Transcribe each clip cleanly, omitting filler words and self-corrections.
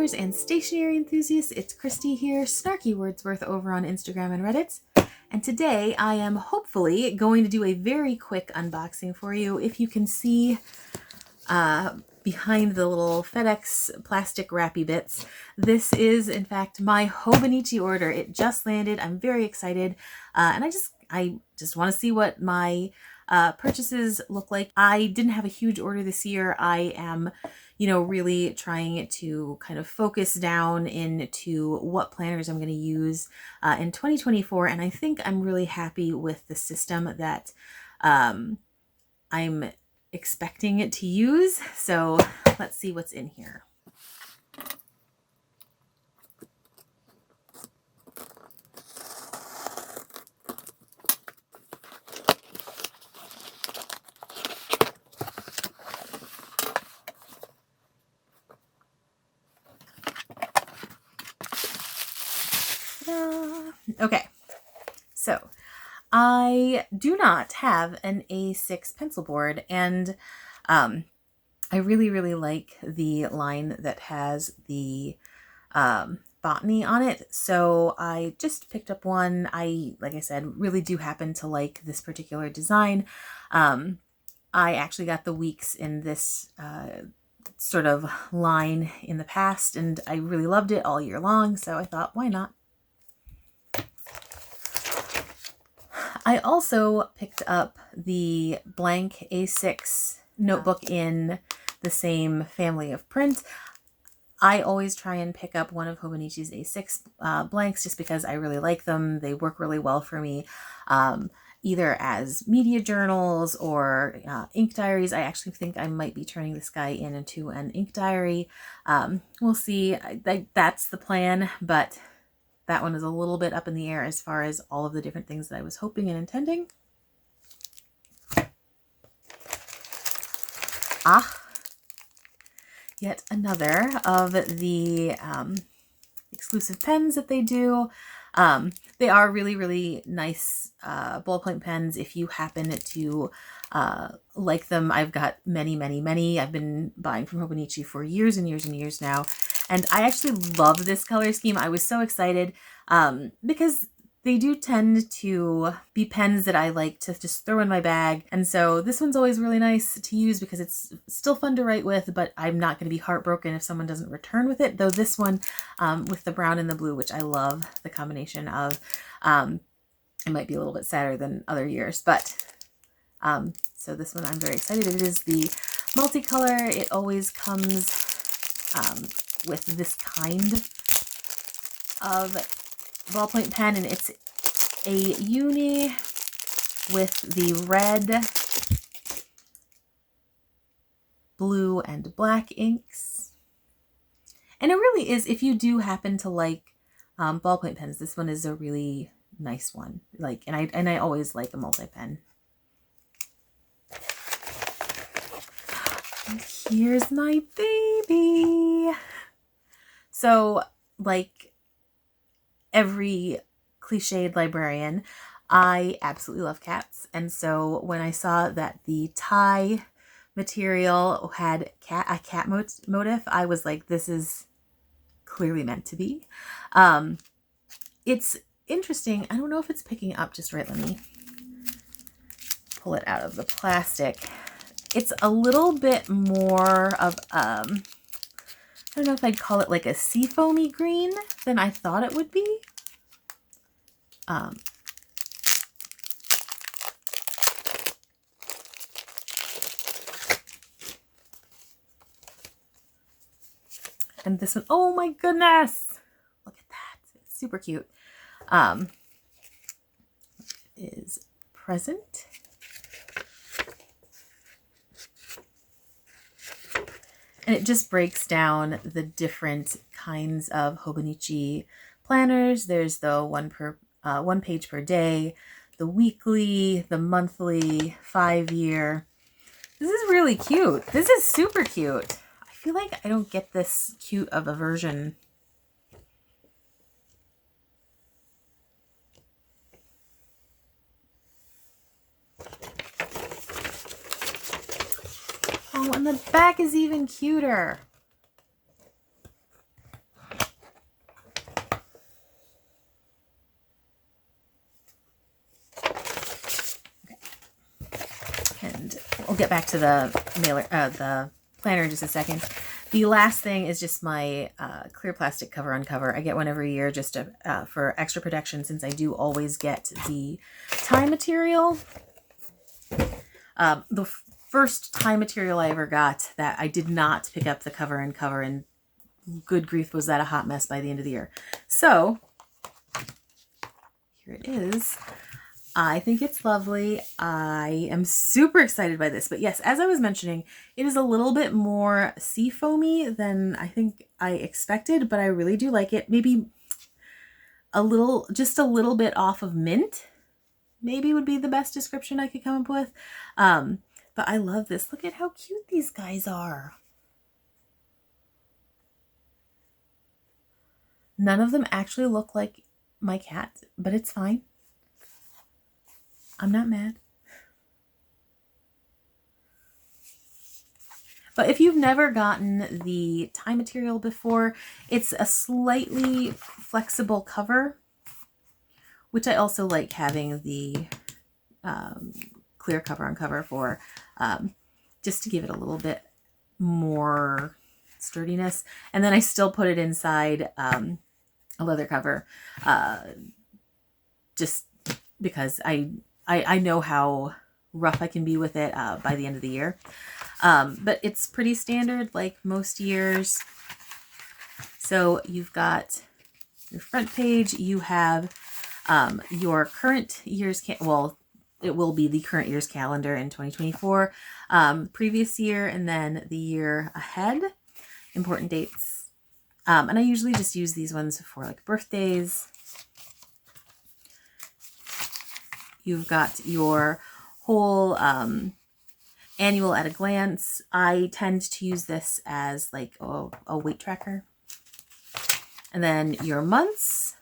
booklovers and stationery enthusiasts, it's Christy here, Snarky Wordsworth over on Instagram and Reddit. And today I am hopefully going to do a very quick unboxing for you. If you can see behind the little FedEx plastic wrappy bits, this is in fact my Hobonichi order. It just landed. I'm very excited. And I just want to see what my purchases look like. I didn't have a huge order this year. I am, really trying to kind of focus down into what planners I'm going to use in 2024. And I think I'm really happy with the system that I'm expecting it to use. So let's see what's in here. Okay, so I do not have an A6 pencil board, and I really like the line that has the botany on it. So I just picked up one. Like I said, really do happen to like this particular design. I actually got the Weeks in this sort of line in the past, and I really loved it all year long. So I thought, why not? I also picked up the blank A6 notebook in the same family of print. I always try and pick up one of Hobonichi's A6 blanks just because I really like them. They work really well for me, either as media journals or ink diaries. I actually think I might be turning this guy into an ink diary. We'll see. That's the plan, but that one is a little bit up in the air as far as all of the different things that I was hoping and intending. Yet another of the exclusive pens that they do. They are really nice ballpoint pens if you happen to like them. I've got many. I've been buying from Hobonichi for years and years now. And I actually love this color scheme. I was so excited because they do tend to be pens that I like to just throw in my bag. And so this one's always really nice to use because it's still fun to write with, but I'm not going to be heartbroken if someone doesn't return with it. Though this one with the brown and the blue, which I love the combination of, it might be a little bit sadder than other years. But so this one I'm very excited. It is the multicolor. It always comes with this kind of ballpoint pen, and it's a Uni with the red, blue, and black inks. And it really is, if you do happen to like ballpoint pens, this one is a really nice one. And I always like a multi-pen. And here's my baby. So, like every cliched librarian, I absolutely love cats. And so when I saw that the tie material had a cat motif, I was like, this is clearly meant to be. It's interesting. I don't know if it's picking up just right. Let me pull it out of the plastic. It's a little bit more of, I don't know if I'd call it like a seafoamy green than I thought it would be. And this one, oh my goodness! Look at that. It's super cute. Is present. And it just breaks down the different kinds of Hobonichi planners. There's the one page per day, the weekly, the monthly, 5-year. This is really cute. This is super cute. I feel like I don't get this cute of a version. Oh, and the back is even cuter. we'll get back to the the planner in just a second. The last thing is just my clear plastic cover on cover. I get one every year just to, for extra protection, since I do always get the tie material. The first tie material I ever got that I did not pick up the cover and cover, and good grief, was that a hot mess by the end of the year. So here it is. I think it's lovely. I am super excited by this. But yes, as I was mentioning, it is a little bit more sea foamy than I think I expected, but I really do like it. Maybe just a little bit off of mint, maybe would be the best description I could come up with. But I love this. Look at how cute these guys are. None of them actually look like my cat, but it's fine. I'm not mad. But if you've never gotten the tie material before, it's a slightly flexible cover, which I also like having the clear cover on cover for, just to give it a little bit more sturdiness. And then I still put it inside a leather cover, just because I know how rough I can be with it by the end of the year. But it's pretty standard, like most years. So you've got your front page, you have your current year's, well, it will be the current year's calendar in 2024, previous year, and then the year ahead, important dates. And I usually just use these ones for like birthdays. You've got your whole annual at a glance. I tend to use this as like a weight tracker. And then your months.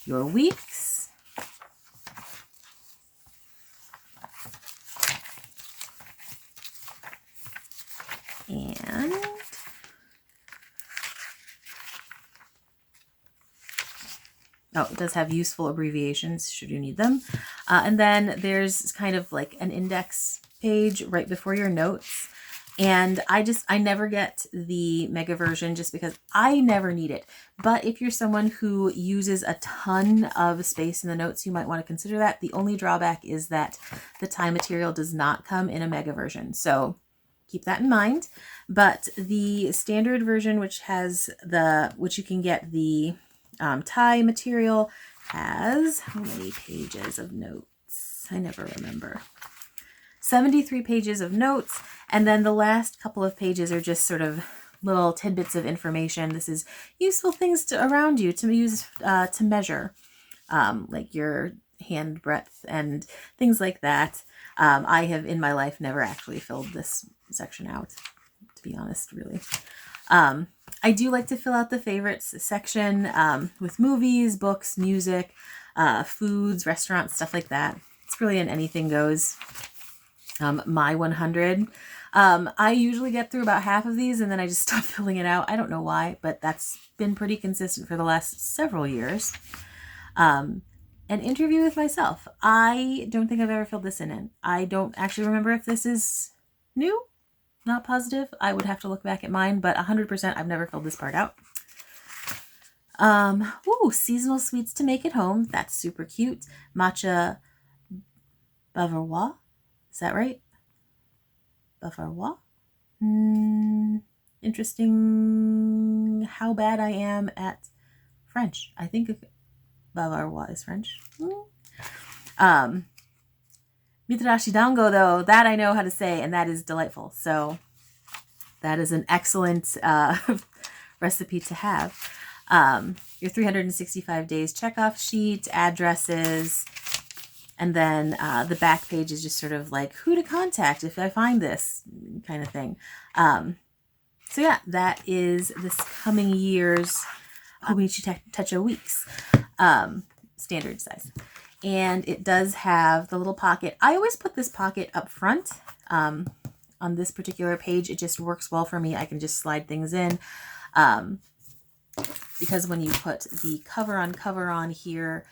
Your weeks. And oh, it does have useful abbreviations should you need them. And then there's kind of like an index page right before your notes. And I never get the mega version just because I never need it. But if you're someone who uses a ton of space in the notes, you might want to consider that. The only drawback is that the tie material does not come in a mega version. So keep that in mind. But the standard version, which you can get the tie material, has how many pages of notes? I never remember. 73 pages of notes, and then the last couple of pages are just sort of little tidbits of information. This is useful things around you to use to measure, like your hand breadth and things like that. I have in my life never actually filled this section out, to be honest, really. I do like to fill out the favorites section with movies, books, music, foods, restaurants, stuff like that. It's really an anything goes. My 100. I usually get through about half of these and then I just stop filling it out. I don't know why, but that's been pretty consistent for the last several years. An interview with myself. I don't think I've ever filled this in. I don't actually remember if this is new. Not positive. I would have to look back at mine, but 100% I've never filled this part out. Seasonal sweets to make at home. That's super cute. Matcha Bavarois. Is that right? Bavarois? Interesting how bad I am at French. I think Bavarois is French. Mitarashi dango, though, that I know how to say, and that is delightful. So that is an excellent recipe to have. Your 365 days checkoff sheet, addresses, and then the back page is just sort of like who to contact if I find this kind of thing. So yeah, that is this coming year's Hobonichi Weeks, standard size. And it does have the little pocket. I always put this pocket up front on this particular page. It just works well for me. I can just slide things in. Because when you put the cover on here,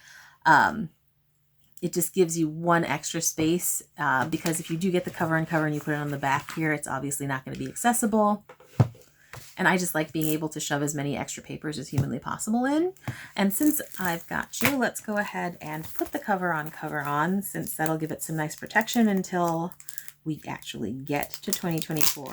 It just gives you one extra space because if you do get the cover and you put it on the back here, it's obviously not going to be accessible. And I just like being able to shove as many extra papers as humanly possible in. And since I've got you, let's go ahead and put the cover on, since that'll give it some nice protection until we actually get to 2024.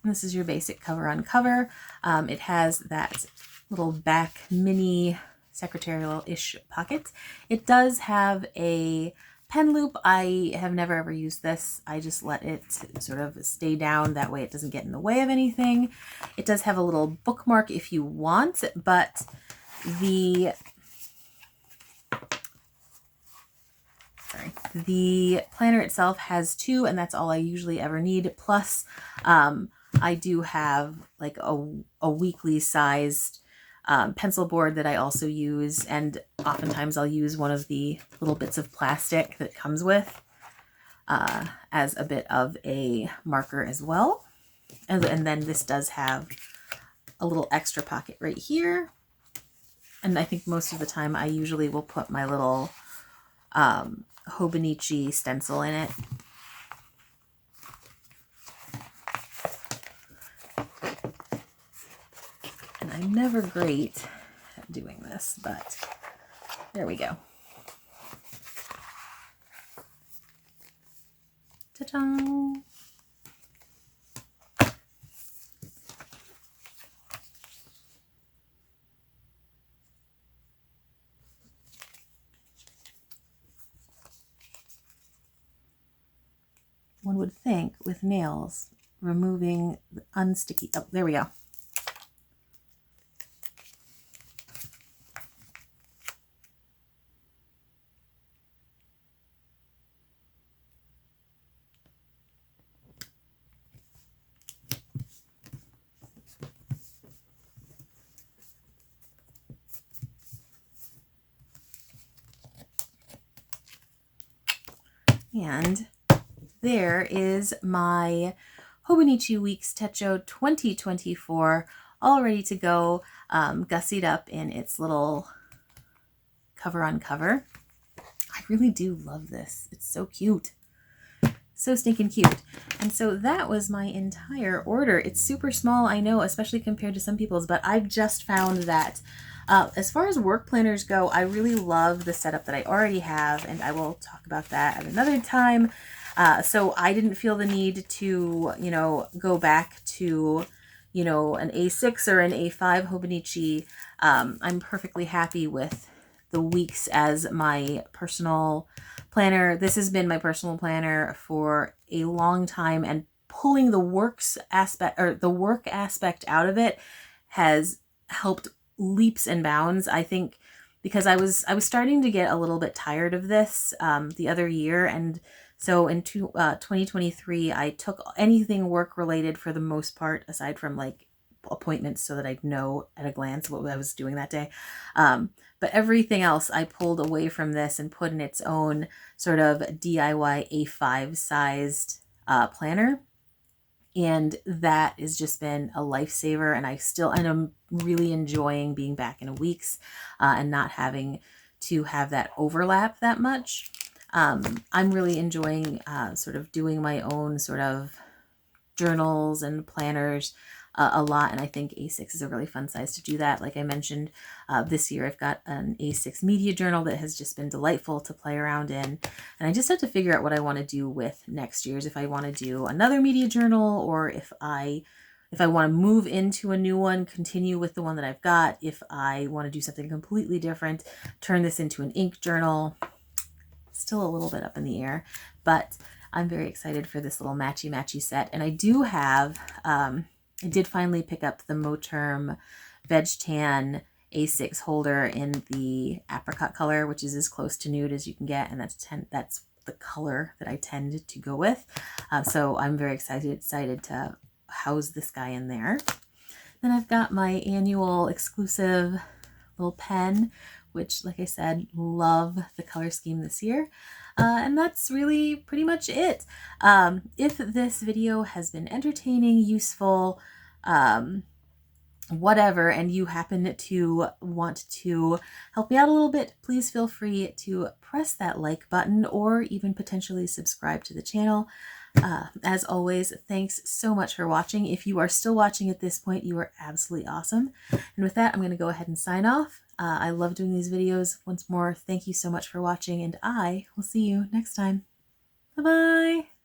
And this is your basic cover on cover. It has that little back mini secretarial-ish pocket. It does have a pen loop. I have never ever used this. I just let it sort of stay down. That way it doesn't get in the way of anything. It does have a little bookmark if you want, but the planner itself has two, and that's all I usually ever need. Plus, I do have like a weekly sized pencil board that I also use, and oftentimes I'll use one of the little bits of plastic that comes with as a bit of a marker as well. And then this does have a little extra pocket right here. And I think most of the time I usually will put my little Hobonichi stencil in it. And I'm never great at doing this, but there we go. Ta-da! One would think with nails, removing the unsticky, oh, there we go. And there is my Hobonichi Weeks Techo 2024 all ready to go, gussied up in its little cover on cover. I really do love this. It's so cute. So stinking cute. And so that was my entire order. It's super small, I know, especially compared to some people's, but I've just found that as far as work planners go, I really love the setup that I already have, and I will talk about that at another time. So I didn't feel the need to, you know, go back to, you know, an A6 or an A5 Hobonichi. I'm perfectly happy with the Weeks as my personal planner. This has been my personal planner for a long time, and pulling the work aspect out of it has helped leaps and bounds. I think because I was starting to get a little bit tired of this the other year, and so in 2023 I took anything work related for the most part, aside from like appointments, so that I'd know at a glance what I was doing that day. But everything else I pulled away from this and put in its own sort of DIY A5 sized planner. And that has just been a lifesaver, and I'm really enjoying being back in a Weeks and not having to have that overlap that much. I'm really enjoying sort of doing my own sort of journals and planners a lot, and I think A6 is a really fun size to do that. Like I mentioned, this year I've got an A6 media journal that has just been delightful to play around in, and I just have to figure out what I want to do with next year's, if I want to do another media journal, or if I want to move into a new one, continue with the one that I've got, if I want to do something completely different, turn this into an ink journal. Still a little bit up in the air, but I'm very excited for this little matchy set. And I do have, I did finally pick up the Moterm Veg Tan A6 holder in the apricot color, which is as close to nude as you can get, and that's the color that I tend to go with. So I'm very excited to house this guy in there. Then I've got my annual exclusive little pen, which, like I said, love the color scheme this year. And that's really pretty much it. If this video has been entertaining, useful, whatever, and you happen to want to help me out a little bit, please feel free to press that like button or even potentially subscribe to the channel. As always, thanks so much for watching. If you are still watching at this point, you are absolutely awesome. And with that, I'm going to go ahead and sign off. I love doing these videos. Once more, thank you so much for watching, and I will see you next time. Bye-bye!